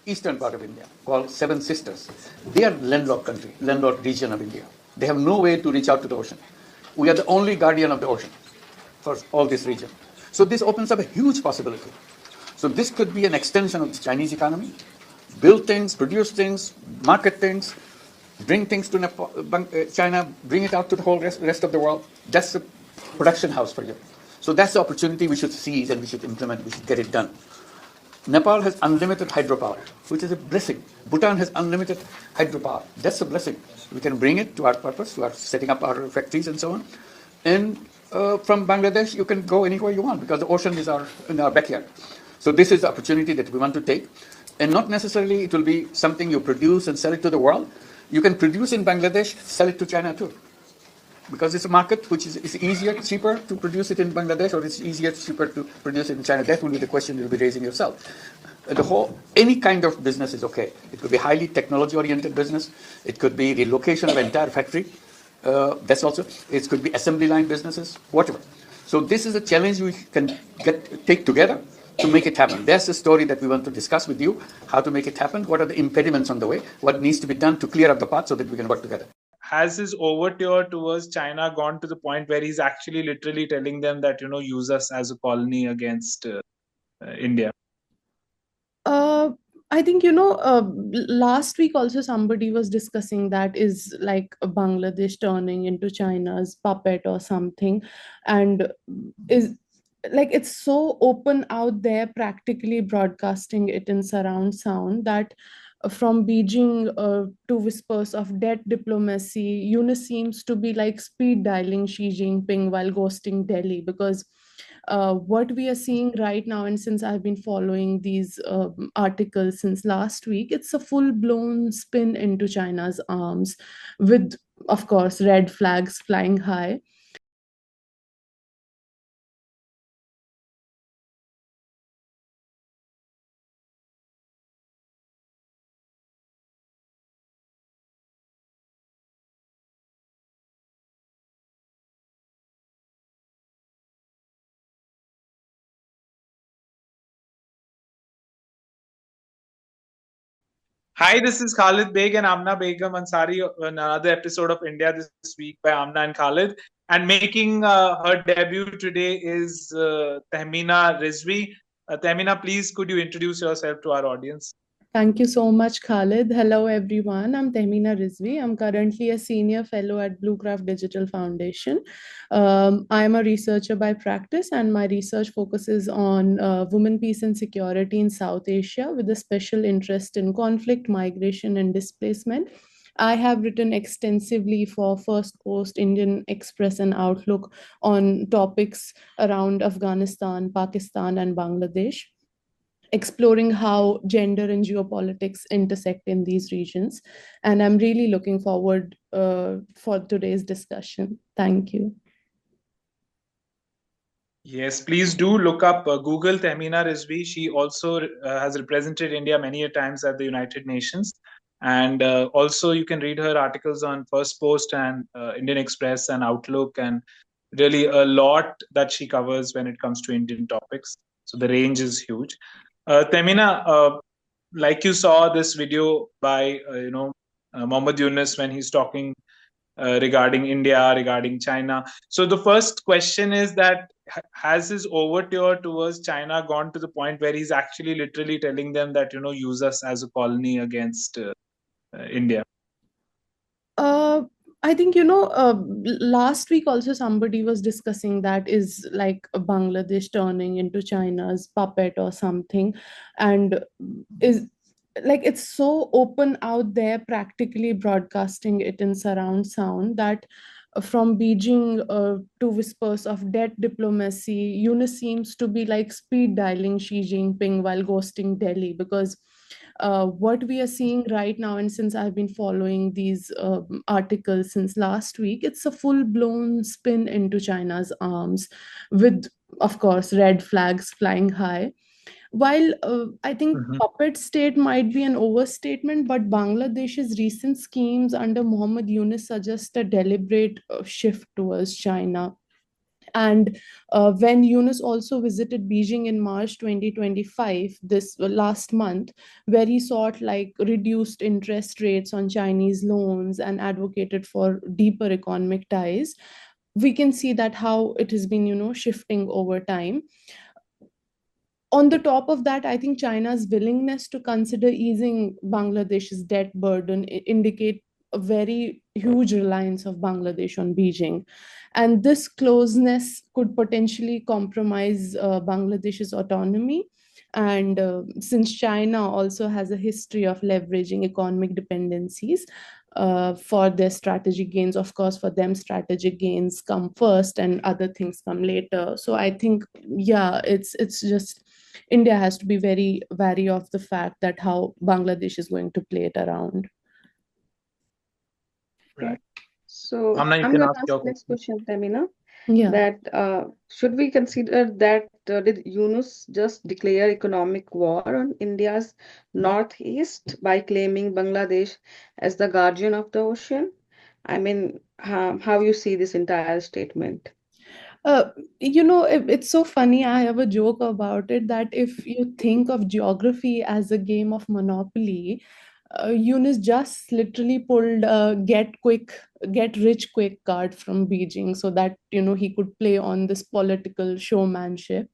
eastern part of India, called Seven Sisters. They are landlocked country, landlocked region of India. They have no way to reach out to the ocean. We are the only guardian of the ocean for all this region. So this opens up a huge possibility. So this could be an extension of the Chinese economy. Build things, produce things, market things, bring things to China, bring it out to the whole rest of the world. That's a production house for you. So that's the opportunity we should seize and we should implement, we should get it done. Nepal has unlimited hydropower, which is a blessing. Bhutan has unlimited hydropower. That's a blessing. We can bring it to our purpose, to our setting up our factories and so on. And from Bangladesh, you can go anywhere you want because the ocean is in our backyard. So this is the opportunity that we want to take. And not necessarily it will be something you produce and sell it to the world. You can produce in Bangladesh, sell it to China too. Because it's a market which is easier, cheaper to produce it in Bangladesh, or it's easier, cheaper to produce it in China. That will be the question you'll be raising yourself. Any kind of business is okay. It could be highly technology-oriented business. It could be relocation of entire factory. That's also, it could be assembly line businesses, whatever. So this is a challenge we can take together to make it happen. That's the story that we want to discuss with you, how to make it happen, what are the impediments on the way, what needs to be done to clear up the path so that we can work together. Has his overture towards China gone to the point where he's actually literally telling them that, use us as a colony against India? I think, last week also somebody was discussing that is like Bangladesh turning into China's puppet or something. And is like it's so open out there, practically broadcasting it in surround sound that from Beijing to whispers of dead diplomacy, Yunus seems to be like speed dialing Xi Jinping while ghosting Delhi because what we are seeing right now, and since I've been following these articles since last week, it's a full-blown spin into China's arms with, of course, red flags flying high. Hi, this is Khalid Beg and Amna Begum Ansari on another episode of India This Week by Amna and Khalid. And making her debut today is Tehmeena Rizvi. Tehmeena, please could you introduce yourself to our audience? Thank you so much, Khalid. Hello, everyone. I'm Tehmeena Rizvi. I'm currently a senior fellow at Bluecraft Digital Foundation. I am a researcher by practice, and my research focuses on women, peace, and security in South Asia with a special interest in conflict, migration, and displacement. I have written extensively for First Coast, Indian Express, and Outlook on topics around Afghanistan, Pakistan, and Bangladesh, exploring how gender and geopolitics intersect in these regions. And I'm really looking forward for today's discussion. Thank you. Yes, please do look up Google Tehmeena Rizvi. She also has represented India many a times at the United Nations. And also you can read her articles on First Post and Indian Express and Outlook, and really a lot that she covers when it comes to Indian topics. So the range is huge. Tehmeena, like you saw this video by Muhammad Yunus when he's talking regarding India, regarding China. So the first question is that has his overture towards China gone to the point where he's actually literally telling them that, use us as a colony against India? I think, last week also somebody was discussing that is like Bangladesh turning into China's puppet or something. And is like it's so open out there, practically broadcasting it in surround sound that from Beijing to whispers of dead diplomacy, Yunus seems to be like speed dialing Xi Jinping while ghosting Delhi because what we are seeing right now, and since I've been following these articles since last week, it's a full-blown spin into China's arms with, of course, red flags flying high. While I think puppet state might be an overstatement, but Bangladesh's recent schemes under Muhammad Yunus suggest a deliberate shift towards China. And when Yunus also visited Beijing in March 2025, this last month, where he sought like reduced interest rates on Chinese loans and advocated for deeper economic ties, we can see that how it has been, shifting over time. On the top of that, I think China's willingness to consider easing Bangladesh's debt burden indicate a very huge reliance of Bangladesh on Beijing. And this closeness could potentially compromise Bangladesh's autonomy. And since China also has a history of leveraging economic dependencies for their strategic gains, of course, for them, strategic gains come first and other things come later. So I think, yeah, it's just India has to be very wary of the fact that how Bangladesh is going to play it around. Right. So Amna, you I'm can going ask to ask your the next question, Tehmeena, Yeah. that should we consider that did Yunus just declare economic war on India's northeast by claiming Bangladesh as the guardian of the ocean? I mean, how you see this entire statement? Uh, it's so funny. I have a joke about it that if you think of geography as a game of Monopoly, Yunus just literally pulled a get rich quick card from Beijing so that he could play on this political showmanship.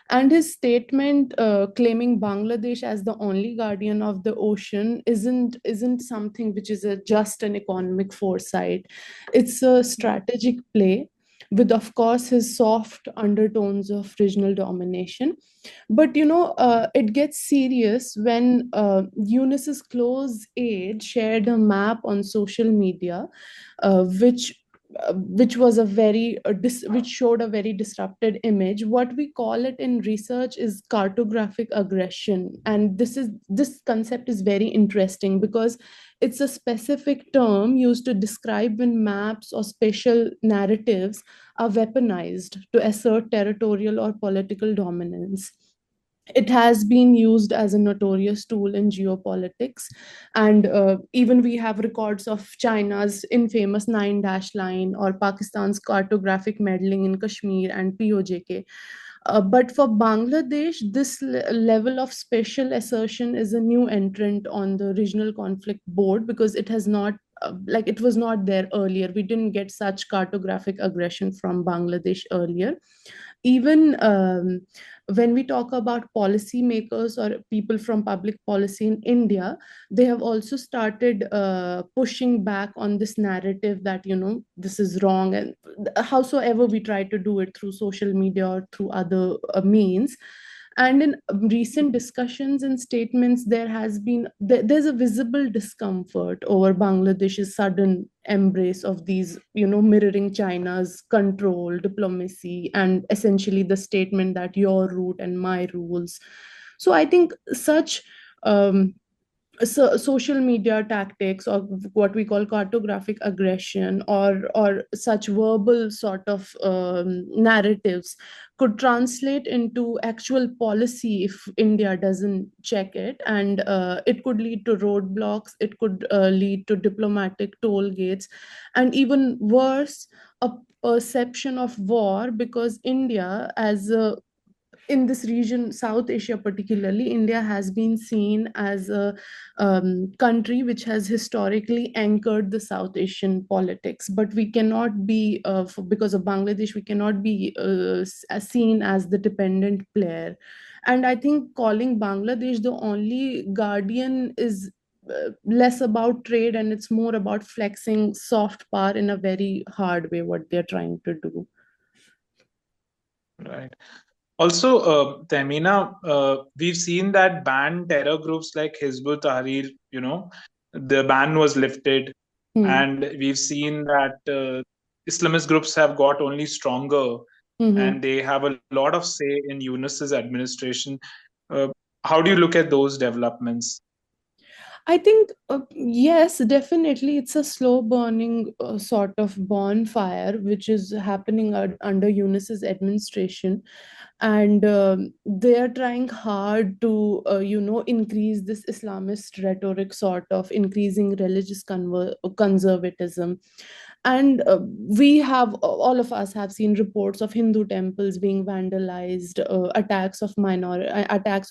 And his statement claiming Bangladesh as the only guardian of the ocean isn't something which is just an economic foresight. It's a strategic play with, of course, his soft undertones of regional domination. But it gets serious when Eunice's close aide shared a map on social media, which was a which showed a very disrupted image. What we call it in research is cartographic aggression, and this concept is very interesting because it's a specific term used to describe when maps or spatial narratives are weaponized to assert territorial or political dominance. It has been used as a notorious tool in geopolitics, and even we have records of China's infamous nine dash line or Pakistan's cartographic meddling in Kashmir and POJK. But for Bangladesh, this level of spatial assertion is a new entrant on the regional conflict board because it has not like it was not there earlier. We didn't get such cartographic aggression from Bangladesh earlier. Even when we talk about policymakers or people from public policy in India, they have also started pushing back on this narrative that this is wrong, and howsoever we try to do it through social media or through other means. And in recent discussions and statements, there's a visible discomfort over Bangladesh's sudden embrace of these, mirroring China's control, diplomacy, and essentially the statement that your route and my rules. So I think such social media tactics, or what we call cartographic aggression, or such verbal sort of narratives could translate into actual policy if India doesn't check it, and it could lead to roadblocks, it could lead to diplomatic toll gates, and even worse, a perception of war, because India as a in this region, South Asia particularly, India has been seen as a country which has historically anchored the South Asian politics. But we cannot be, because of Bangladesh, we cannot be seen as the dependent player. And I think calling Bangladesh the only guardian is less about trade, and it's more about flexing soft power in a very hard way, what they're trying to do. Right. Also, Tehmeena, we've seen that banned terror groups like Hizbut Tahrir, the ban was lifted, and we've seen that Islamist groups have got only stronger, and they have a lot of say in Yunus's administration. How do you look at those developments? I think, yes, definitely, it's a slow burning sort of bonfire which is happening under Yunus's administration. And they are trying hard to, increase this Islamist rhetoric, sort of increasing religious conservatism. And we have, all of us have seen reports of Hindu temples being vandalized, attacks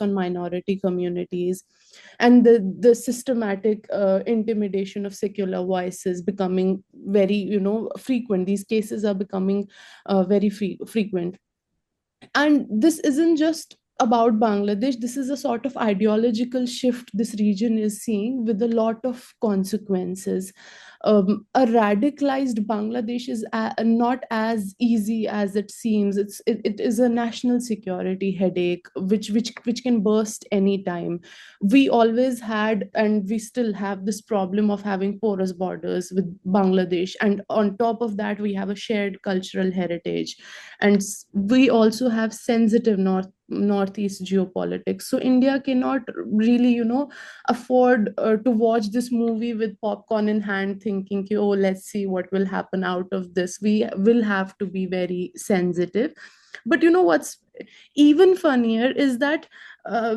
on minority communities, and the systematic intimidation of secular voices becoming very, frequent. These cases are becoming very frequent. And this isn't just about Bangladesh. This is a sort of ideological shift this region is seeing with a lot of consequences. A radicalized Bangladesh is not as easy as it seems. It is a national security headache which can burst anytime. We always had, and we still have, this problem of having porous borders with Bangladesh, and on top of that we have a shared cultural heritage. And we also have sensitive northeast geopolitics. So India cannot really, afford to watch this movie with popcorn in hand, thinking, oh, let's see what will happen out of this. We will have to be very sensitive. But what's even funnier is that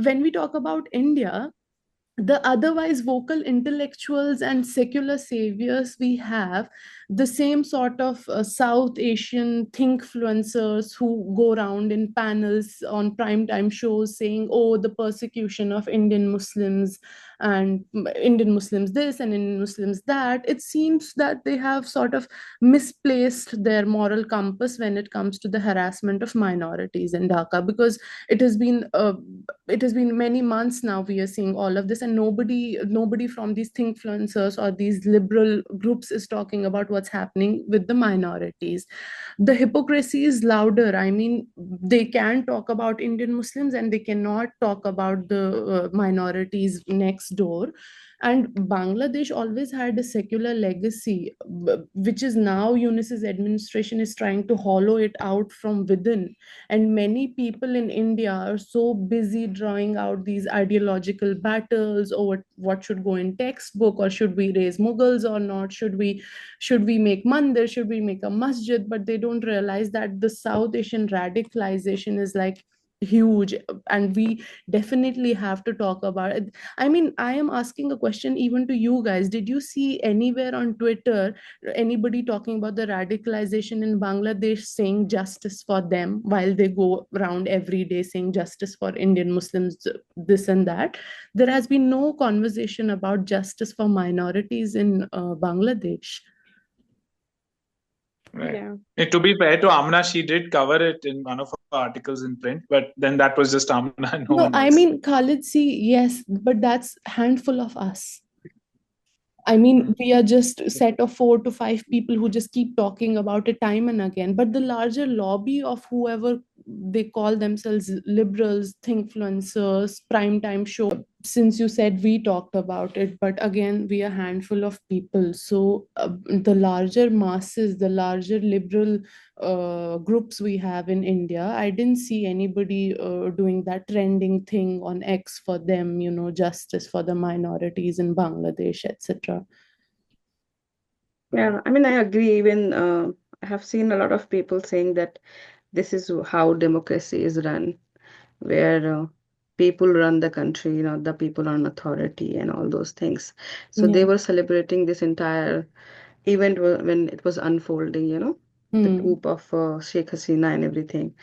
when we talk about India, the otherwise vocal intellectuals and secular saviors we have, the same sort of South Asian thinkfluencers who go around in panels on primetime shows saying, oh, the persecution of Indian Muslims, and Indian Muslims this and Indian Muslims that. It seems that they have sort of misplaced their moral compass when it comes to the harassment of minorities in Dhaka, because it has been many months now we are seeing all of this, and nobody from these thinkfluencers or these liberal groups is talking about what's happening with the minorities. The hypocrisy is louder. I mean, they can talk about Indian Muslims and they cannot talk about the minorities next door. And Bangladesh always had a secular legacy, which is now Yunus's administration is trying to hollow it out from within. And many people in India are so busy drawing out these ideological battles over what should go in textbook, or should we raise Mughals or not, should we make mandir, should we make a masjid. But they don't realize that the South Asian radicalization is like huge, and we definitely have to talk about it. I mean, I am asking a question even to you guys. Did you see anywhere on Twitter anybody talking about the radicalization in Bangladesh, saying justice for them, while they go around every day saying justice for Indian Muslims, this and that? There has been no conversation about justice for minorities in Bangladesh. Right. Yeah. To be fair to Amna, she did cover it in one of her articles in print, but then that was just Amna. No No, one I else. mean, Khalid, see, yes, but that's handful of us. I mean, we are just a set of 4 to 5 people who just keep talking about it time and again. But the larger lobby of whoever they call themselves, liberals, thinkfluencers, primetime show, since you said we talked about it, but again, we are a handful of people. So the larger masses, the larger liberal groups we have in India, I didn't see anybody doing that trending thing on X for them, justice for the minorities in Bangladesh, etc. Yeah, I mean, I agree. Even I have seen a lot of people saying that this is how democracy is run, where people run the country, the people are an authority and all those things. So Yeah. they were celebrating this entire event when it was unfolding, the Hmm. coup of Sheikh Hasina and everything.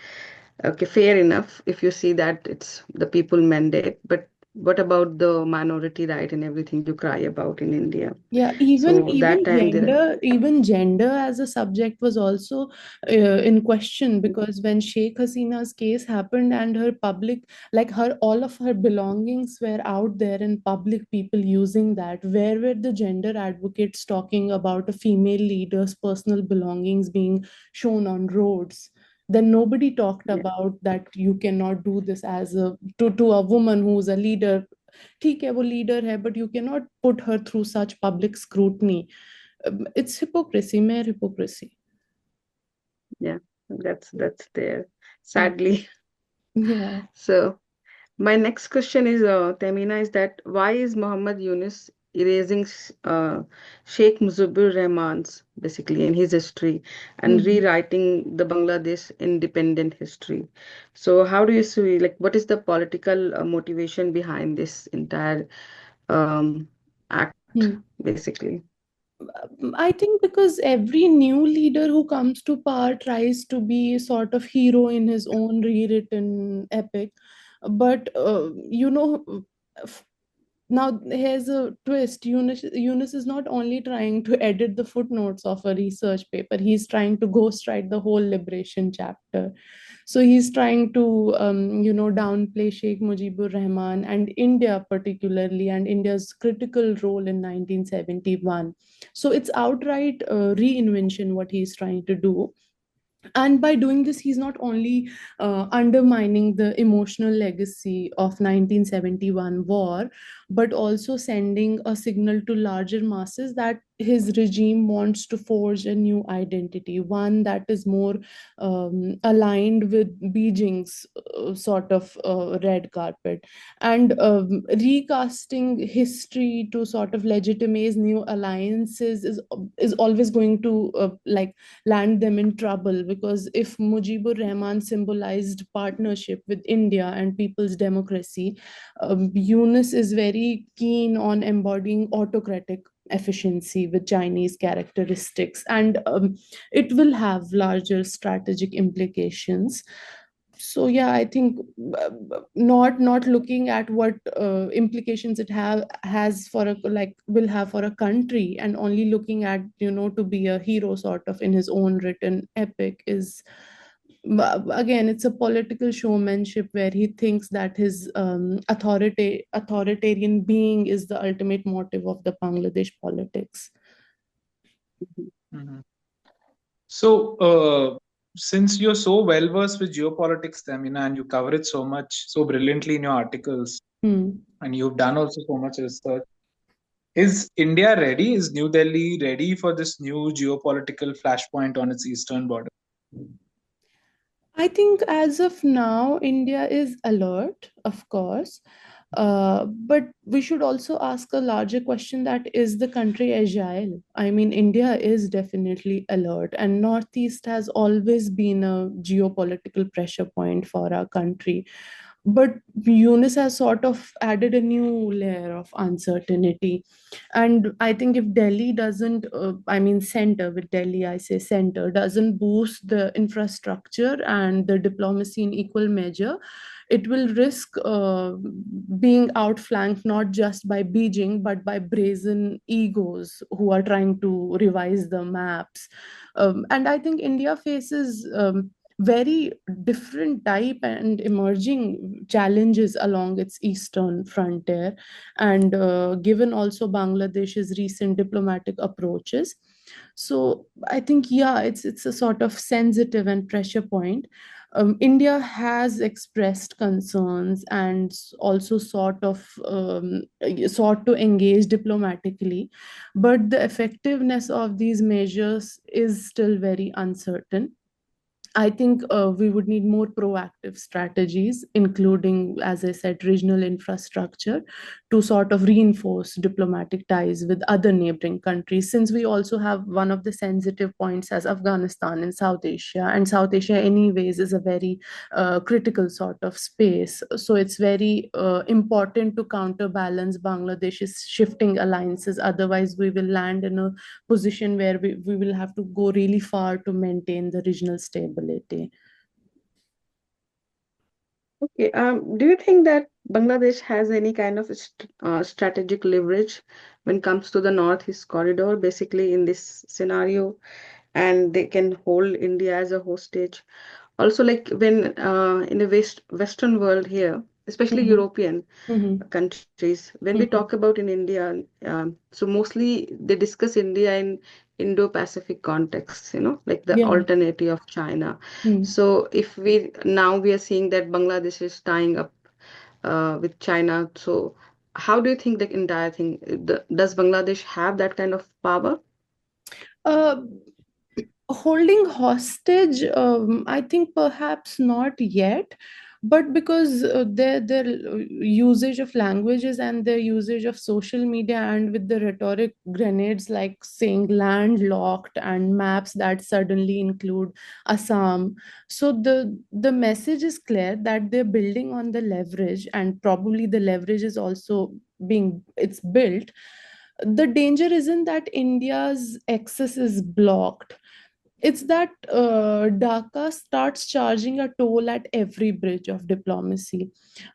Okay, fair enough if you see that it's the people mandate, but what about the minority right and everything you cry about in India? Yeah, even So that even time there, gender as a subject was also in question, because when Sheikh Hasina's case happened and her public, like her, all of her belongings were out there in public, people using that. Where were the gender advocates talking about a female leader's personal belongings being shown on roads? Then nobody talked yeah, about that. You cannot do this as a to a woman who's a leader. ठीक है वो leader है, but you cannot put her through such public scrutiny. It's hypocrisy, mere hypocrisy. yeah, that's there, sadly. Yeah. So My next question is, Tehmeena, is that why is Muhammad Yunus erasing Sheikh Mujibur Rahman's basically in his history and Mhm. rewriting the Bangladesh independent history? So how do you see, like, what is the political motivation behind this entire um, act, Hmm. basically? I think because every new leader who comes to power tries to be sort of hero in his own rewritten epic, but f- now here's a twist. Yunus is not only trying to edit the footnotes of a research paper, he's trying to ghostwrite the whole liberation chapter. So he's trying to downplay Sheikh Mujibur Rahman and India particularly, and India's critical role in 1971. So it's outright reinvention what he's trying to do. And by doing this, he's not only undermining the emotional legacy of 1971 war, but also sending a signal to larger masses that his regime wants to forge a new identity, one that is more aligned with Beijing's sort of red carpet, and recasting history to sort of legitimize new alliances is always going to land them in trouble, because if Mujibur Rahman symbolized partnership with India and people's democracy, Yunus is very keen on embodying autocratic efficiency with Chinese characteristics, and it will have larger strategic implications. So yeah, I think not looking at what implications it have has for a like will have for a country, and only looking at to be a hero sort of in his own written epic is again, it's a political showmanship where he thinks that his authoritarian being is the ultimate motive of the Bangladesh politics. Mhm. So, since you're so well versed with geopolitics, Tamina, and you cover it so much, so brilliantly in your articles, Hmm. and you've done also so much research, is India ready? Is New Delhi ready for this new geopolitical flashpoint on its eastern border? I think as of now, India is alert, of course. But we should also ask a larger question, that is the country agile? I mean, India is definitely alert, and Northeast has always been a geopolitical pressure point for our country. But Yunus has sort of added a new layer of uncertainty. And I think if Delhi doesn't, I mean, center with Delhi, I say center, doesn't boost the infrastructure and the diplomacy in equal measure, it will risk being outflanked not just by Beijing, but by brazen egos who are trying to revise the maps. And I think India faces very different type and emerging challenges along its eastern frontier, and given also Bangladesh's recent diplomatic approaches. So I think, yeah, it's a sort of sensitive and pressure point. India has expressed concerns and also sort of sought to engage diplomatically, but the effectiveness of these measures is still very uncertain. I think we would need more proactive strategies, including, as I said, regional infrastructure to sort of reinforce diplomatic ties with other neighboring countries, since we also have one of the sensitive points as Afghanistan in South Asia. And South Asia, anyways, is a very critical sort of space. So it's very important to counterbalance Bangladesh's shifting alliances. Otherwise, we will land in a position where we will have to go really far to maintain the regional stability. Okay. Do you think that Bangladesh has any kind of strategic leverage when it comes to the Northeast corridor, basically in this scenario, and they can hold India as a hostage? Also, like when in the Western world here, especially Mhm, European mhm, countries, when we talk mhm. about in India, so mostly they discuss India in Indo-Pacific context, like the Yeah. alternative of China. Hmm. So if we are seeing that Bangladesh is tying up with China, so how do you think the entire thing, does Bangladesh have that kind of power? Uh, Holding hostage, I think perhaps not yet, but because their usage of languages and their usage of social media, and with the rhetoric grenades like saying landlocked and maps that suddenly include Assam. So the message is clear that they're building on the leverage, and probably the leverage is also being it's built. The danger isn't that India's access is blocked. It's that Dhaka starts charging a toll at every bridge of diplomacy.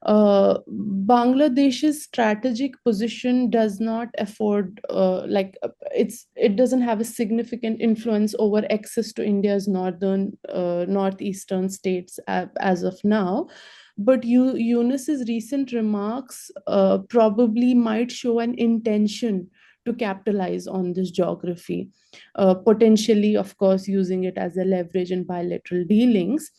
Bangladesh's strategic position does not afford, it doesn't have a significant influence over access to India's northeastern states as of now. But Yunus's recent remarks probably might show an intention to capitalize on this geography, potentially, of course, using it as a leverage in bilateral dealings.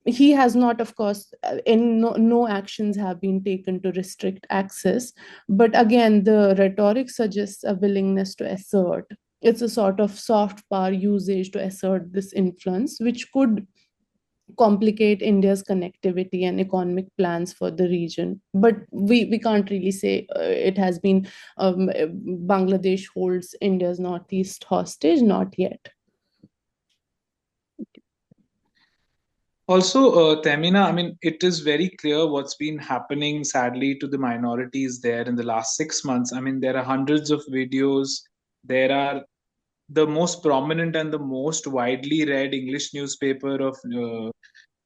He has not, of course, no actions have been taken to restrict access. But again, the rhetoric suggests a willingness to assert. It's a sort of soft power usage to assert this influence, which could complicate India's connectivity and economic plans for the region. But we can't really say it has been Bangladesh holds India's northeast hostage, not yet. Also, Tehmeena, I mean, it is very clear what's been happening, sadly, to the minorities there in the last 6 months. I mean, there are hundreds of videos. There are the most prominent and the most widely read English newspaper of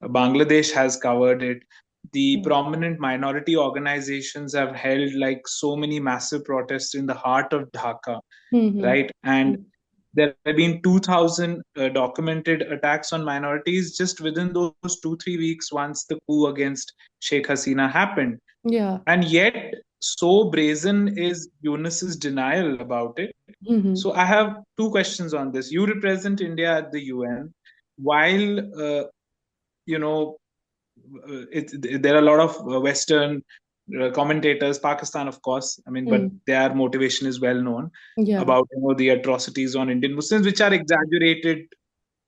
Bangladesh has covered it. The prominent minority organizations have held like so many massive protests in the heart of Dhaka, right? And there have been 2,000 documented attacks on minorities just within those 2-3 weeks once the coup against Sheikh Hasina happened. Yeah. And yet, so brazen is Yunus's denial about it. So I have two questions on this. You represent India at the UN, while you know there are a lot of Western commentators, Pakistan, of course. I mean, but their motivation is well known about the atrocities on Indian Muslims, which are exaggerated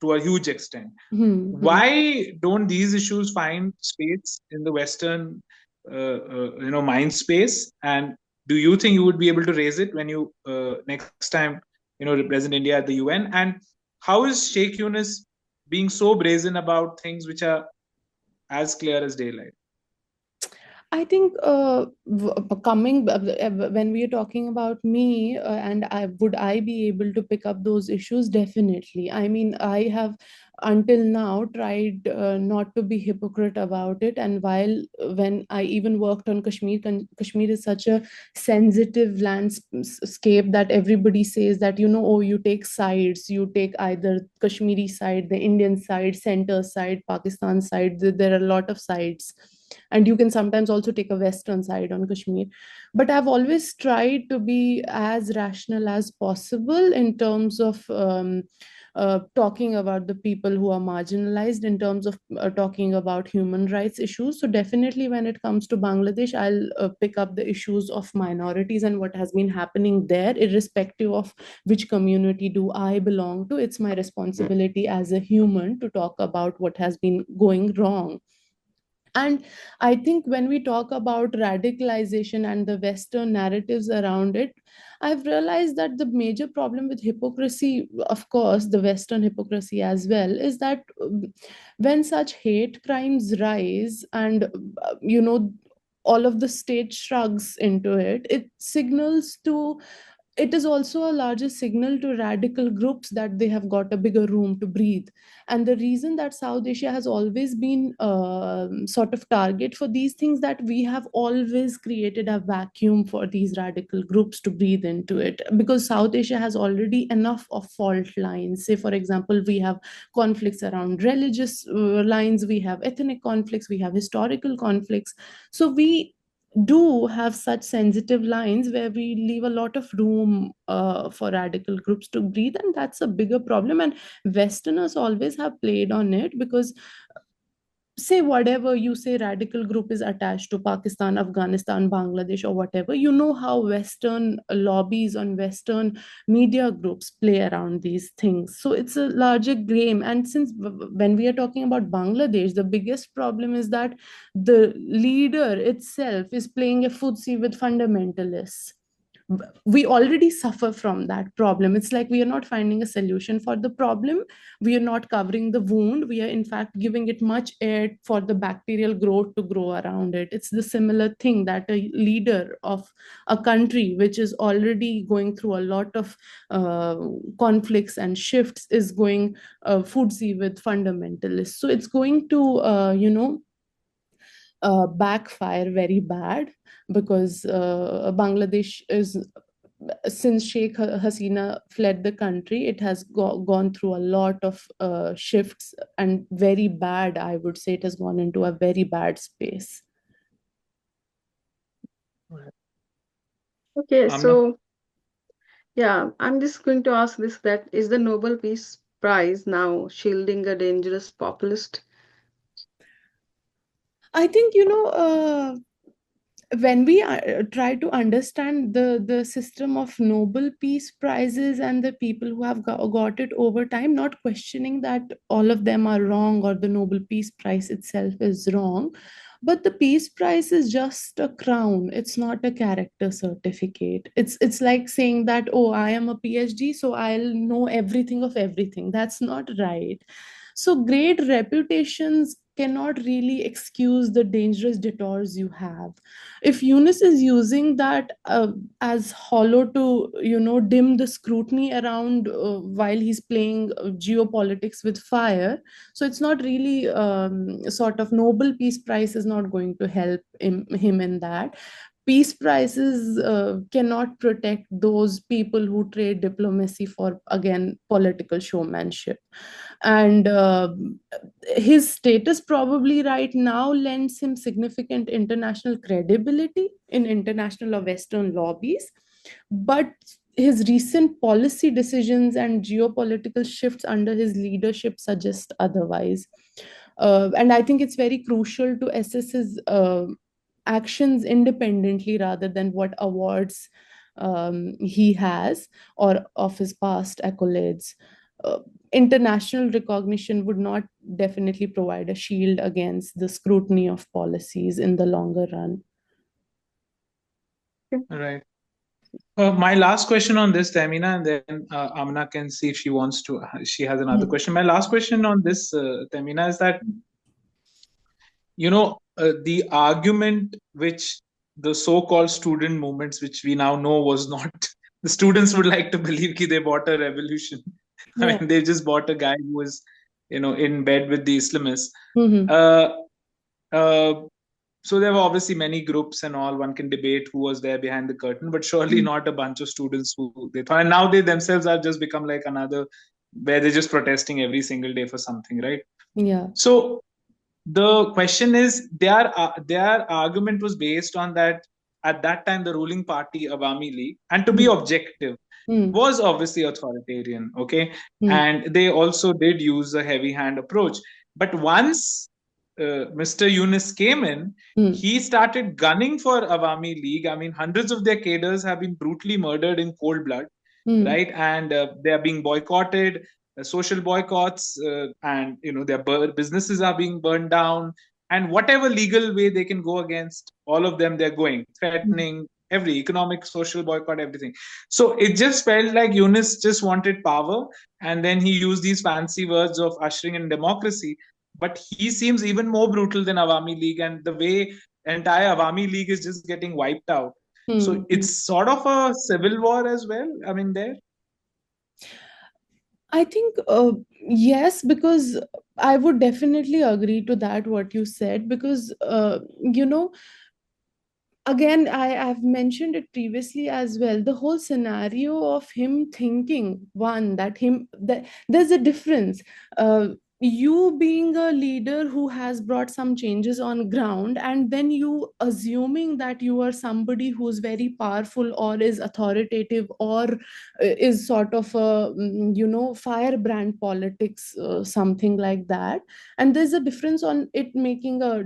to a huge extent. Why don't these issues find space in the Western, mind space? And do you think you would be able to raise it when you next time represent India at the UN? And how is Sheikh Yunus being so brazen about things which are as clear as daylight? I think when we are talking about me, and would I be able to pick up those issues? Definitely. I mean, I have until now tried not to be hypocrite about it. And when I even worked on Kashmir, Kashmir is such a sensitive landscape that everybody says that, oh, you take sides, you take either Kashmiri side, the Indian side, center side, Pakistan side. There are a lot of sides. And you can sometimes also take a Western side on Kashmir. But I've always tried to be as rational as possible in terms of talking about the people who are marginalized, in terms of talking about human rights issues. So definitely when it comes to Bangladesh, I'll pick up the issues of minorities and what has been happening there, irrespective of which community do I belong to. It's my responsibility as a human to talk about what has been going wrong. And I think when we talk about radicalization and the Western narratives around it, I've realized that the major problem with hypocrisy, of course, the Western hypocrisy as well, is that when such hate crimes rise and, all of the state shrugs into it, it signals to it is also a larger signal to radical groups that they have got a bigger room to breathe. And the reason that South Asia has always been sort of target for these things, that we have always created a vacuum for these radical groups to breathe into it, because South Asia has already enough of fault lines. Say, for example, we have conflicts around religious lines, we have ethnic conflicts, we have historical conflicts. So we do have such sensitive lines where we leave a lot of room for radical groups to breathe, and that's a bigger problem. And Westerners always have played on it, because say whatever you say, radical group is attached to Pakistan, Afghanistan, Bangladesh, or whatever. You know how Western lobbies on Western media groups play around these things. So it's a larger game. And since when we are talking about Bangladesh, the biggest problem is that the leader itself is playing a footsie with fundamentalists. We already suffer from that problem. It's like we are not finding a solution for the problem. We are not covering the wound. We are in fact giving it much air for the bacterial growth to grow around it. It's the similar thing that a leader of a country which is already going through a lot of conflicts and shifts is going footsie with fundamentalists. So it's going to backfire very bad, because Bangladesh is, since Sheikh Hasina fled the country, it has gone through a lot of shifts, and very bad, I would say it has gone into a very bad space. Okay, Amna? so yeah, I'm just going to ask this, that is the Nobel Peace Prize now shielding a dangerous populist? I think, when we try to understand the system of Nobel Peace Prizes and the people who have got it over time, not questioning that all of them are wrong or the Nobel Peace Prize itself is wrong, but the Peace Prize is just a crown. It's not a character certificate. It's like saying that, oh, I am a PhD, so I'll know everything of everything. That's not right. So great reputations cannot really excuse the dangerous detours you have. If Yunus is using that as hollow to dim the scrutiny around while he's playing geopolitics with fire, so it's not really sort of Nobel Peace Prize is not going to help him in that. Peace prizes cannot protect those people who trade diplomacy for, again, political showmanship. And his status probably right now lends him significant international credibility in international or Western lobbies. But his recent policy decisions and geopolitical shifts under his leadership suggest otherwise. And I think it's very crucial to assess his actions independently rather than what awards he has or of his past accolades. International recognition would not definitely provide a shield against the scrutiny of policies in the longer run. Right. My last question on this, Tehmeena, and then Amna can see if she wants to. She has another question. My last question on this, Tehmeena, is that the argument which the so-called student movements, which we now know was not the students would like to believe that they bought a revolution. Yeah. I mean, they just bought a guy who was, in bed with the Islamists. So there were obviously many groups and all. One can debate who was there behind the curtain, but surely not a bunch of students who they thought. And now they themselves are just become like another, where they're just protesting every single day for something, right? Yeah. So the question is, their argument was based on that at that time the ruling party, Awami League, and to be objective, was obviously authoritarian, okay? And they also did use a heavy hand approach. But once Mr. Yunus came in, he started gunning for Awami League. I mean, hundreds of their cadres have been brutally murdered in cold blood, right? And they are being boycotted, social boycotts, and their businesses are being burned down. And whatever legal way they can go against all of them, they're going, threatening every economic, social boycott, everything. So it just felt like Yunus just wanted power, and then he used these fancy words of ushering in democracy. But he seems even more brutal than Awami League, and the way entire Awami League is just getting wiped out. So it's sort of a civil war as well. I mean, there. I think yes, because I would definitely agree to that what you said, because again, I've mentioned it previously as well. The whole scenario of him thinking, one, that there's a difference. you being a leader who has brought some changes on ground, and then you assuming that you are somebody who's very powerful or is authoritative or is sort of a firebrand politics, something like that. And there's a difference on it making a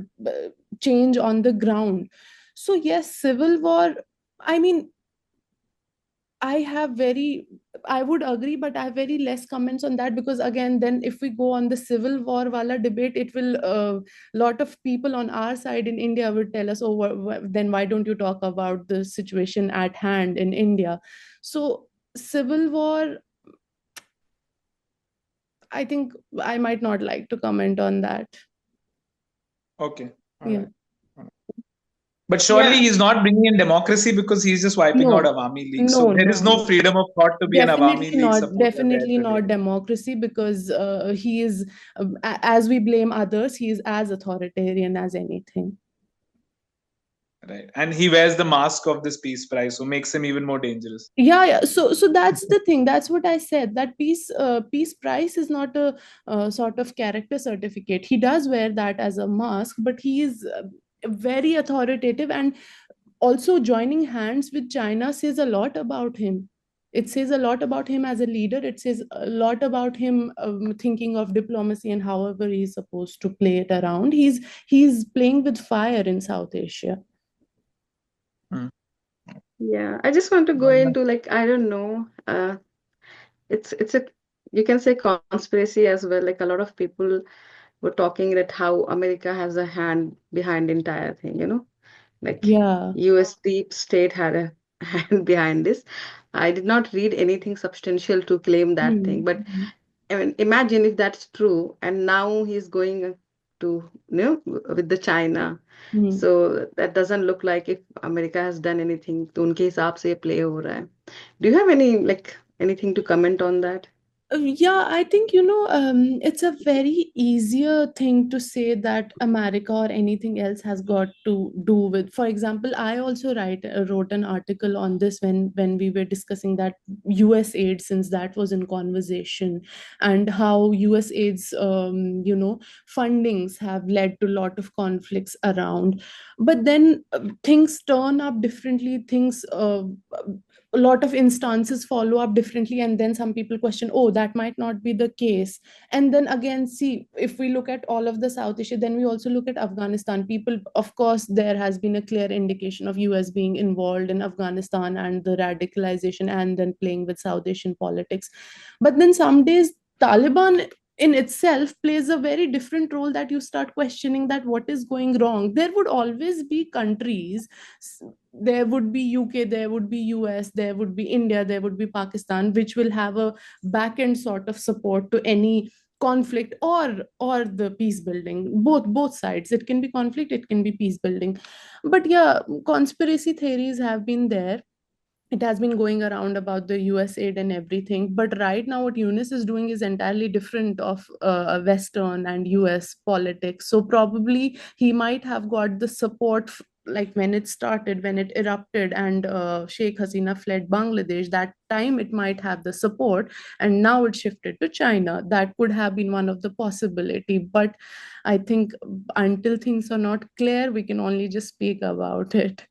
change on the ground. So yes, civil war, I mean, I would agree, but I have very less comments on that, because again, then if we go on the civil war wala debate, it will lot of people on our side in India would tell us, oh, then why don't you talk about the situation at hand in India? So civil war, I think I might not like to comment on that. Okay. All Yeah. right. But surely Yeah. he's not bringing in democracy, because he's just wiping out No, Awami League. So there is no no. freedom of thought to be an Awami League supporter there Definitely today. not democracy, because he is, as we blame others, he is as authoritarian as anything. Right. And he wears the mask of this peace prize, so makes him even more dangerous. Yeah. So that's the thing. That's what I said. That peace prize is not a sort of character certificate. He does wear that as a mask, but he is very authoritative, and also joining hands with China says a lot about him. It says a lot about him as a leader. It says a lot about him thinking of diplomacy and however he's supposed to play it around. He's playing with fire in South Asia. Yeah, I just want to go into, like, I don't know, it's a, you can say, conspiracy as well. Like, a lot of people were talking that how America has a hand behind the entire thing, like Yeah. US deep state had a hand behind this. I did not read anything substantial to claim that thing, but I mean, imagine if that's true, and now he's going to, with the China. So that doesn't look like if America has done anything. तो उनके हिसाब से ये play हो रहा है. Do you have anything to comment on that? Yeah, I think, it's a very easier thing to say that America or anything else has got to do with. For example, I also wrote an article on this when we were discussing that US aid, since that was in conversation, and how US aid's fundings have led to a lot of conflicts around. But then things turn up differently. Things a lot of instances follow up differently, and then some people question, oh, that might not be the case. And then again, see, if we look at all of the South Asia, then we also look at Afghanistan. People, of course, there has been a clear indication of US being involved in Afghanistan and the radicalization, and then playing with South Asian politics. But then some days Taliban in itself plays a very different role, that you start questioning that what is going wrong. There would always be countries, there would be UK, there would be US, there would be India, there would be Pakistan, which will have a back end sort of support to any conflict or the peace building. Both sides, it can be conflict, it can be peace building. But yeah, conspiracy theories have been there. It has been going around about the US aid and everything, but right now what Yunus is doing is entirely different of Western and US politics. So probably he might have got the support, like when it started, when it erupted, and Sheikh Hasina fled Bangladesh. That time it might have the support, and now it shifted to China. That could have been one of the possibility, but I think until things are not clear, we can only just speak about it.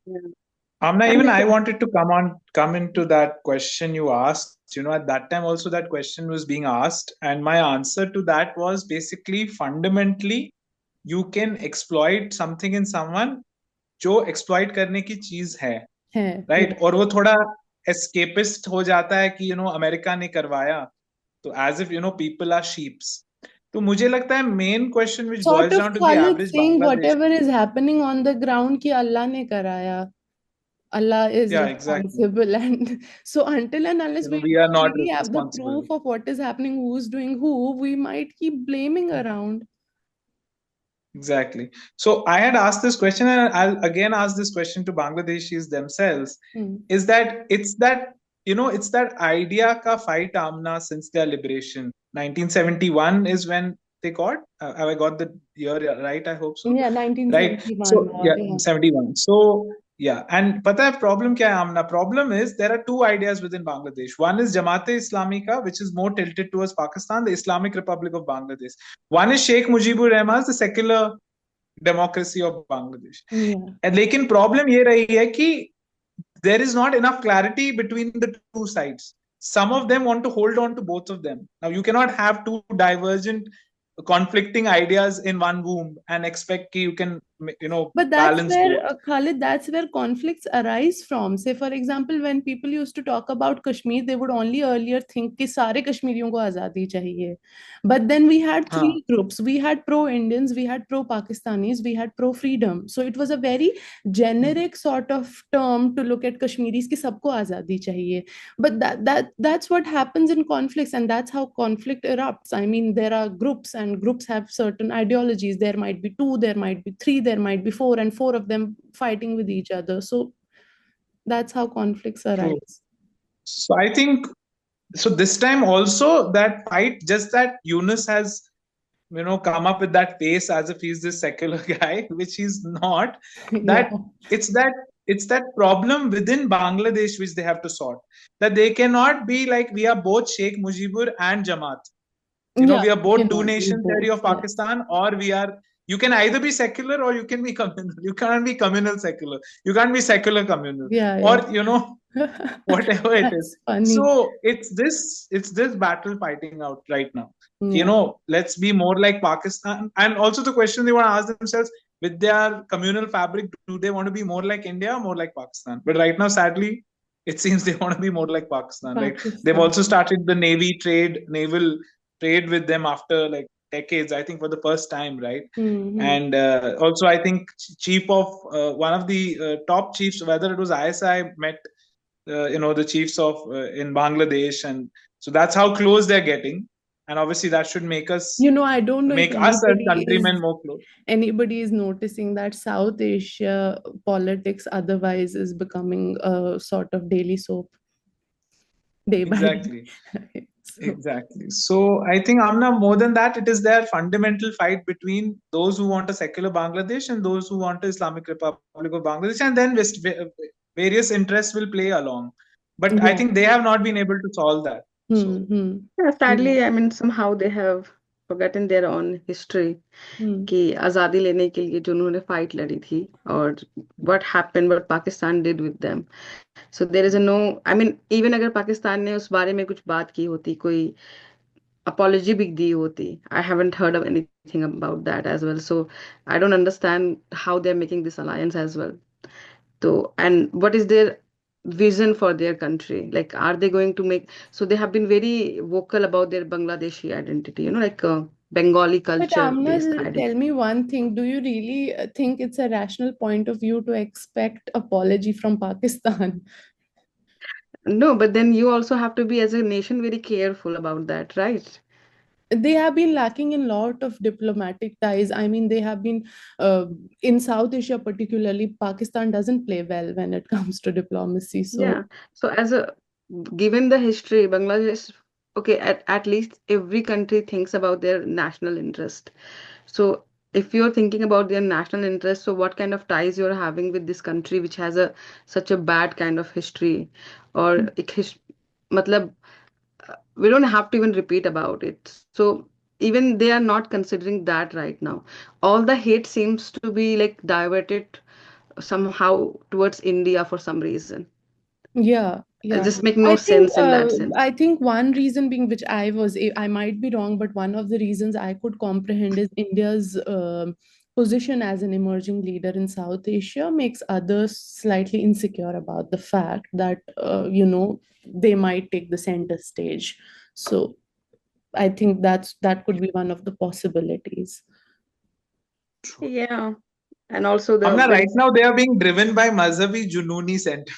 Yeah. Amna, even I wanted to come into that question you asked. At that time also that question was being asked, and my answer to that was basically, fundamentally, you can exploit something in someone जो exploit करने की चीज है, right? और वो थोड़ा escapist हो जाता है कि अमेरिका ने करवाया, तो as if people are sheeps. तो मुझे लगता है main question which sort boils of down to the Khalid average saying Bangladeshi. whatever is happening on the ground ki Allah ne karaya. Allah is responsible. And so until and unless we are not really have the responsible. proof of what is happening, who's doing who, we might keep blaming around. Exactly. So I had asked this question, and I'll again ask this question to Bangladeshis themselves. Is that it's that idea ka fight, Amna, since their liberation. 1971 is when they got. Have I got the year right? I hope so. Yeah, 1971. Right. So yeah, 71. So Yeah, and pata hai problem kya hai, Amna? Problem is there are two ideas within Bangladesh. One is Jamaat-e-Islamika, which is more tilted towards Pakistan, the Islamic Republic of Bangladesh. One is Sheikh Mujibur Rahman's the secular democracy of Bangladesh. Yeah. And lekin problem ye rahi hai ki there is not enough clarity between the two sides. Some of them want to hold on to both of them. Now you cannot have two divergent, conflicting ideas in one womb and expect ki you can, But that's balance where, both. Khalid, that's where conflicts arise from. Say, for example, when people used to talk about Kashmir, they would only earlier think कि सारे कश्मीरियों को आज़ादी चाहिए. But then we had three groups. We had pro-Indians, we had pro-Pakistanis, we had pro-freedom. So it was a very generic sort of term to look at Kashmiris कि सबको आज़ादी चाहिए. But that's what happens in conflicts, and that's how conflict erupts. I mean, there are groups, and groups have certain ideologies. There might be two, there might be three, there might be four, and four of them fighting with each other. So that's how conflicts arise. So I think, so this time also that fight, just that Yunus has, come up with that face as if he's this secular guy, which he's not. That Yeah. it's that problem within Bangladesh which they have to sort. That they cannot be like we are both Sheikh Mujibur and Jamaat. Yeah, we are both two cannot be nations theory both. of Pakistan, or we are. You can either be secular or you can be communal. You can't be communal secular. You can't be secular communal. Yeah, Or yeah. whatever it That's is. funny. So it's this battle fighting out right now. Yeah. Let's be more like Pakistan. And also the question they want to ask themselves, with their communal fabric, do they want to be more like India or more like Pakistan? But right now, sadly, it seems they want to be more like Pakistan. Right? They've also started the naval trade with them after like decades, I think, for the first time, right? Mm-hmm. And also, I think chief of one of the top chiefs, whether it was ISI, met the chiefs of in Bangladesh, and so that's how close they're getting. And obviously, that should make us I don't know if make us as anybody countrymen more close. Anybody is noticing that South Asia politics otherwise is becoming a sort of daily soap, day by Exactly. day. Exactly. So I think, Amna, more than that, it is their fundamental fight between those who want a secular Bangladesh and those who want the Islamic Republic of Bangladesh, and then various interests will play along. But I think they have not been able to solve that. So Yeah, sadly, I mean, somehow they have forgotten their own history. कि आज़ादी लेने के लिए जो उन्होंने fight लड़ी थी और what happened, what Pakistan did with them. So there is no, I mean, even अगर पाकिस्तान ने उस बारे में कुछ बात की होती, कोई apology भी दी होती, I haven't heard of anything about that as well. So I don't understand how they're making this alliance as well. So, and what is their vision for their country? Like, are they going to make, so they have been very vocal about their Bangladeshi identity, like Bengali But culture Amna, based identity. tell me one thing. Do you really think it's a rational point of view to expect apology from Pakistan? No, but then you also have to be, as a nation, very careful about that, right? They have been lacking in lot of diplomatic ties. I mean, they have been in South Asia, particularly. Pakistan doesn't play well when it comes to diplomacy. So Yeah. So given the history, Bangladesh, okay, at least every country thinks about their national interest. So if you're thinking about their national interest, so what kind of ties you're having with this country, which has such a bad kind of history, or matlab, we don't have to even repeat about it. So even they are not considering that right now. All the hate seems to be like diverted somehow towards India for some reason. yeah, It just make I no think sense in that sense. I think one reason being, which I might be wrong, but one of the reasons I could comprehend is India's position as an emerging leader in South Asia makes others slightly insecure about the fact that they might take the center stage. So I think that could be one of the possibilities. Yeah. And also Amna, right now they are being driven by Mazhabi Jununi sentiment.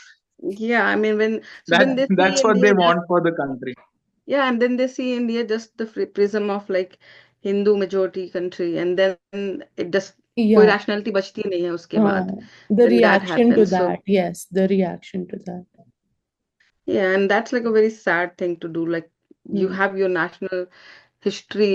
yeah, I mean when they see That's what India they want for the country. yeah, and then they see India just the prism of like Hindu majority country, and then it just कोई Yeah, rationality बचती नहीं है उसके बाद the when that reaction to happens. So that, yes, the reaction to that. yeah, and that's like a very sad thing to do. Like you have your national history.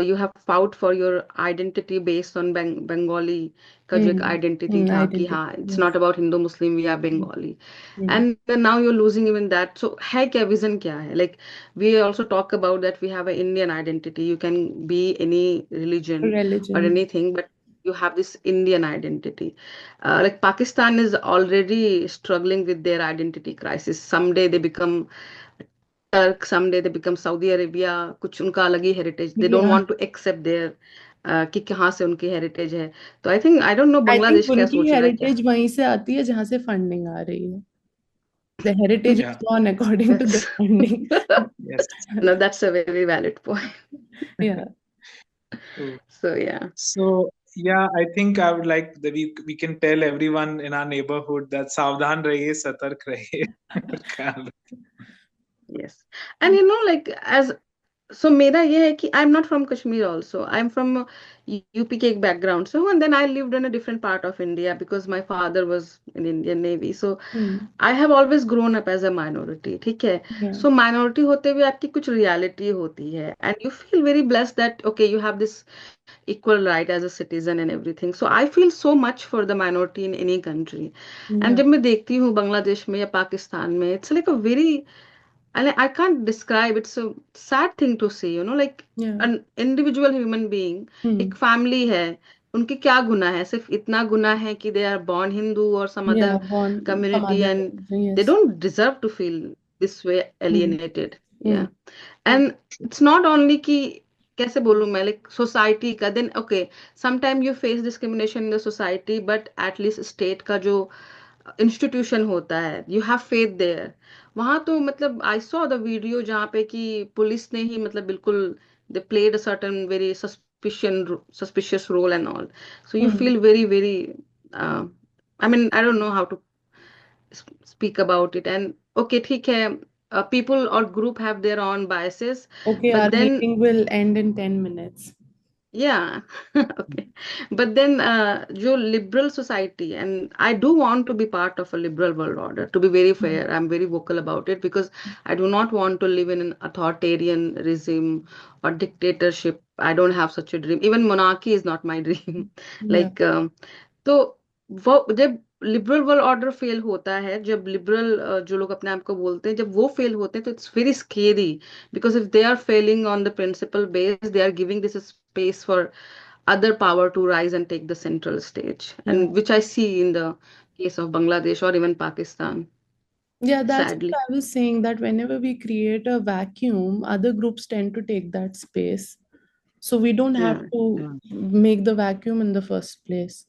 You have fought for your identity based on Bengali का जो एक identity था कि Identity. हाँ, it's Yes. not about Hindu Muslim, we are Bengali, Mm. and then now you're losing even that. So है क्या vision क्या है? Like we also talk about that we have an Indian identity. You can be any religion or Religion. anything, but you have this Indian identity. Like Pakistan is already struggling with their identity crisis. Someday they become Turk, someday they become Saudi Arabia, कुछ उनका अलग ही heritage. They don't Yeah. want to accept their कि कहाँ से उनकी heritage है. तो I think I don't know I think Bangladesh क्या उनकी सोच रहा है क्या. heritage वहीं से आती है जहाँ से funding आ रही है. The heritage Yeah. is gone according to the funding. Yes. No, that's a very valid point. Yeah. So yeah. So yeah, I think I would like that we can tell everyone in our neighborhood that सावधान रहिए, सतर्क रहिए. Yes. And like as so मेरा ये है कि I'm not from Kashmir also. I'm from UP के एक background. So and then I lived in a different part of India because my father was in Indian Navy. So I have always grown up as a minority. ठीक है. Yeah. So minority होते हुए आपकी कुछ reality होती है. And you feel very blessed that okay, you have this equal right as a citizen and everything. So I feel so much for the minority in any country. Yeah. And जब मैं देखती हूँ बांग्लादेश में या पाकिस्तान में, it's like a very, and I can't describe, it's a sad thing to see, like Yeah. an individual human being, एक family है, उनके क्या गुनाह है, सिर्फ इतना गुनाह है कि they are born Hindu or some Yeah, other born some community other and religion, they yes. don't deserve to feel this way alienated. Yeah. Mm. And it's not only कि कैसे बोलूं मैं, like society का, then okay, sometime you face discrimination in the society, but at least state का जो institution होता है, you have faith there. वहां तो मतलब आई सॉ द वीडियो जहाँ पे कि पुलिस ने ही मतलब बिल्कुल they played a certain very suspicious role and all. So you feel very very I mean I don't know how to speak about it. And okay, ठीक है, people or group have their own biases, Okay, but our then meeting will end in 10 minutes. yeah. Okay, but then जो liberal society, and I do want to be part of a liberal world order, to be very fair. I'm very vocal about it because I do not want to live in an authoritarian regime or dictatorship. I don't have such a dream. Even monarchy is not my dream. Like तो वो जब liberal world order fail होता है, जब liberal जो लोग अपने आप को बोलते हैं, जब वो फेल होते हैं, तो it's very scary because if they are failing on the principle base, they are giving this space for other power to rise and take the central stage, and which I see in the case of Bangladesh or even Pakistan. Yeah, that's Sadly. what I was saying, that whenever we create a vacuum, other groups tend to take that space. So we don't have Yeah, to make the vacuum in the first place.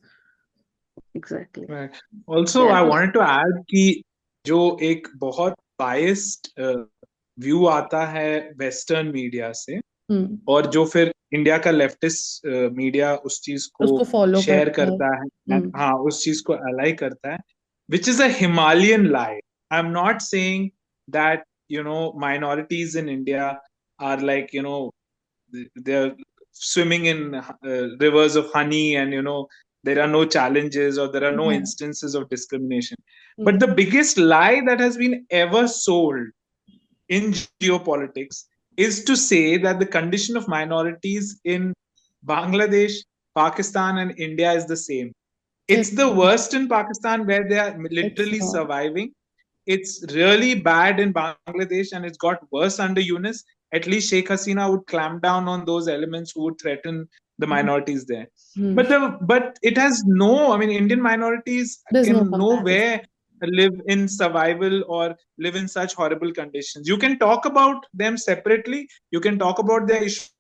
exactly. Right. Also, I wanted to add कि जो एक बहुत biased view आता है western media से, और जो फिर इंडिया का लेफ्टिस्ट मीडिया उस चीज को शेयर करता है, हाँ, उस चीज को अलाई करता है, which is a Himalayan lie. I'm not saying that minorities in India are like they're swimming in rivers of honey and there are no challenges or there are no instances of discrimination. But the biggest lie that has been ever sold in geopolitics is to say that the condition of minorities in Bangladesh, Pakistan, and India is the same. It's the worst in Pakistan, where they are literally surviving. It's really bad in Bangladesh, and it's got worse under Yunus. At least Sheikh Hasina would clamp down on those elements who would threaten the minorities there. But it has no, I mean, Indian minorities can nowhere live in survival or live in such horrible conditions. You can talk about them separately. You can talk about their issues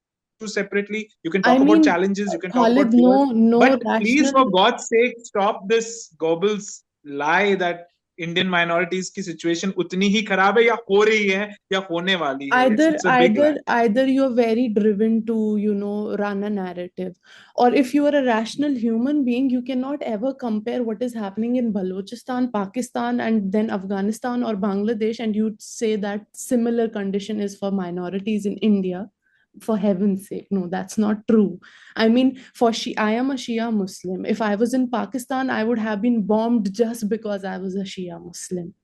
separately. You can talk about challenges. You can talk about fears. But please, for God's sake, stop this Goebbels lie that Indian minorities की situation उतनी ही खराब है या हो रही है या होने वाली है. It's a big lie. Either you're very driven to, run a narrative, or if you are a rational human being, you cannot ever compare what is happening in Balochistan, Pakistan, and then Afghanistan or Bangladesh, and you'd say that similar condition is for minorities in India. For heaven's sake, no, that's not true. I mean, I am a Shia Muslim. If I was in Pakistan, I would have been bombed just because I was a Shia Muslim.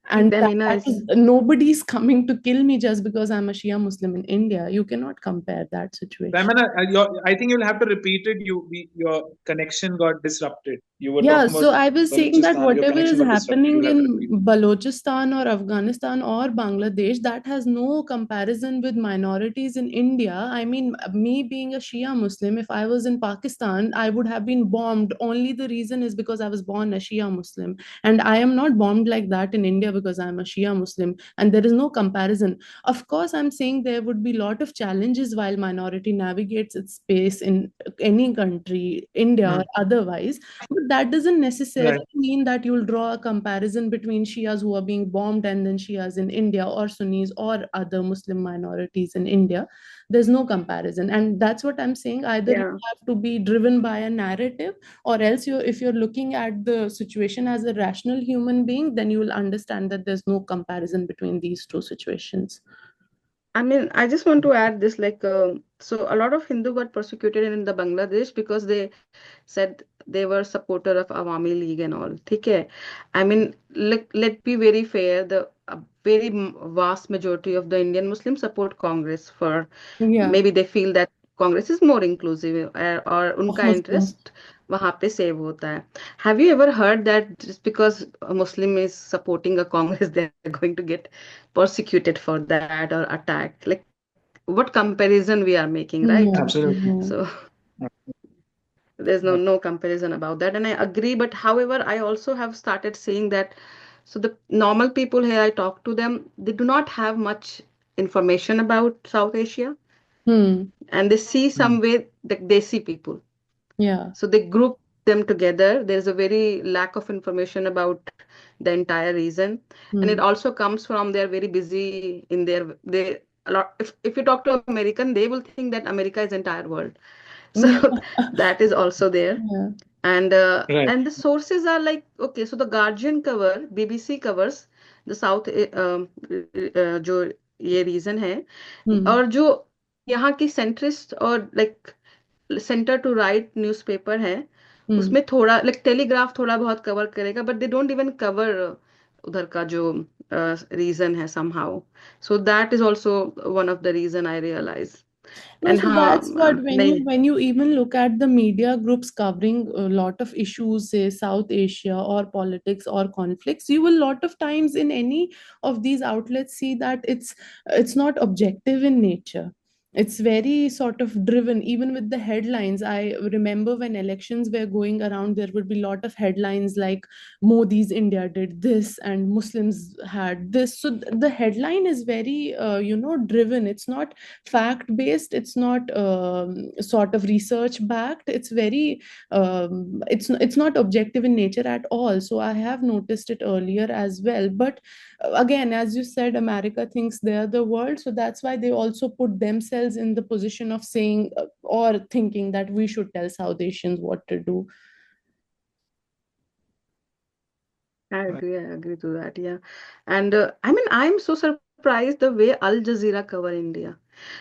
And Tehmeena that is, nobody's coming to kill me just because I'm a Shia Muslim in India. You cannot compare that situation. I think you'll have to repeat it. Your connection got disrupted. You were Yeah, talking so about I was saying that Balochistan. Your whatever connection is got disrupted. happening You'll have to in repeat. Balochistan or Afghanistan or Bangladesh, that has no comparison with minorities in India. I mean, me being a Shia Muslim, if I was in Pakistan, I would have been bombed. Only the reason is because I was born a Shia Muslim. And I am not bombed like that in India because I'm a Shia Muslim. And there is no comparison. Of course, I'm saying there would be a lot of challenges while minority navigates its space in any country, India or otherwise. But that doesn't necessarily mean that you'll draw a comparison between Shias who are being bombed and then Shias in India or Sunnis or other Muslim minorities in India. There's no comparison. And that's what I'm saying. Either you have to be driven by a narrative, or else if you're looking at the situation as a rational human being, then you will understand that there's no comparison between these two situations. I mean, I just want to add this, like, so a lot of Hindu got persecuted in the Bangladesh because they said they were supporter of Awami League and all. Okay, I mean, let be very fair. The a very vast majority of the Indian Muslims support Congress for maybe they feel that Congress is more inclusive or उनका interest वहाँ पे save होता है. Have you ever heard that just because a Muslim is supporting a Congress, they're going to get persecuted for that or attacked? Like, what comparison we are making, right? Absolutely. So there's no comparison about that, and I agree. But however, I also have started saying that, so the normal people here, I talk to them, they do not have much information about South Asia, and they see some way that they see people. So they group them together. There's a very lack of information about the entire region, and it also comes from they're very busy in they a lot. If you talk to American, they will think that America is entire world. So that is also there. And and the sources are like, okay, so the Guardian cover, BBC covers the South जो ये reason है, और जो यहाँ की centrist और like centre to right newspaper है, उसमें थोड़ा लाइक टेलीग्राफ थोड़ा बहुत कवर करेगा, but they don't even cover उधर का जो रीजन है somehow. So that is also one of the reason I realize. No, And so that's what नहीं, when you even look at the media groups covering a lot of issues, say South Asia or politics or conflicts, you will lot of times in any of these outlets see that it's not objective in nature. It's very sort of driven, even with the headlines. I remember when elections were going around, there would be a lot of headlines like Modi's India did this and Muslims had this. So the headline is very, driven. It's not fact based. It's not sort of research backed. It's very, it's not objective in nature at all. So I have noticed it earlier as well. But again, as you said, America thinks they're the world, so that's why they also put themselves in the position of saying or thinking that we should tell South Asians what to do. I agree to that, yeah. And I mean, I'm so surprised the way Al Jazeera cover India.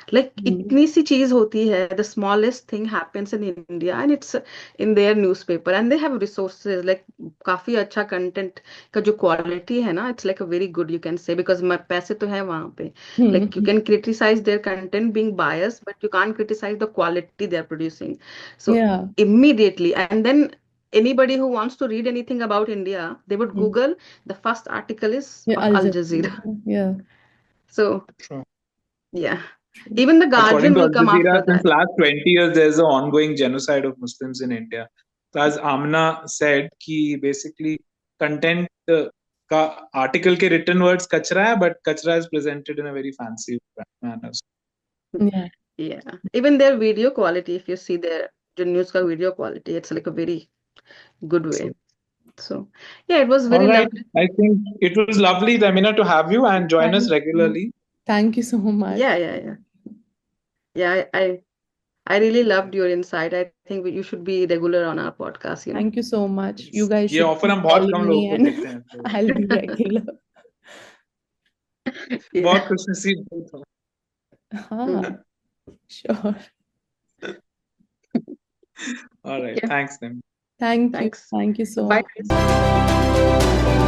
Like, इतनी सी चीज होती है, the smallest thing happens in India and it's in their newspaper, and they have resources, like काफी अच्छा content का जो quality है ना, it's like a very good, you can say, because पैसे तो है वहाँ पे. Like, you can criticize their content being biased, but you can't criticize the quality they're producing. So immediately, and then anybody who wants to read anything about India, they would Google, the first article is of Al Jazeera. So yeah, even the Guardian will come after that. Since last 20 years, there's an ongoing genocide of Muslims in India. So as Amana said, कि basically content का article के written words कचरा है, but कचरा is presented in a very fancy manner. Yeah. Even their video quality, if you see their news का video quality, it's like a very good way. So yeah, it was very lovely. I think it was lovely, Tehmeena, to have you and join us regularly. Thank you so much. Yeah, I really loved your insight. I think you should be regular on our podcast. Thank you so much. You guys should offer हम call बहुत कम me लोगों को देते हैं, and I'll be regular. बहुत खुशनसीब हो. हाँ, sure. All right, thanks then. Thank you so much. Bye.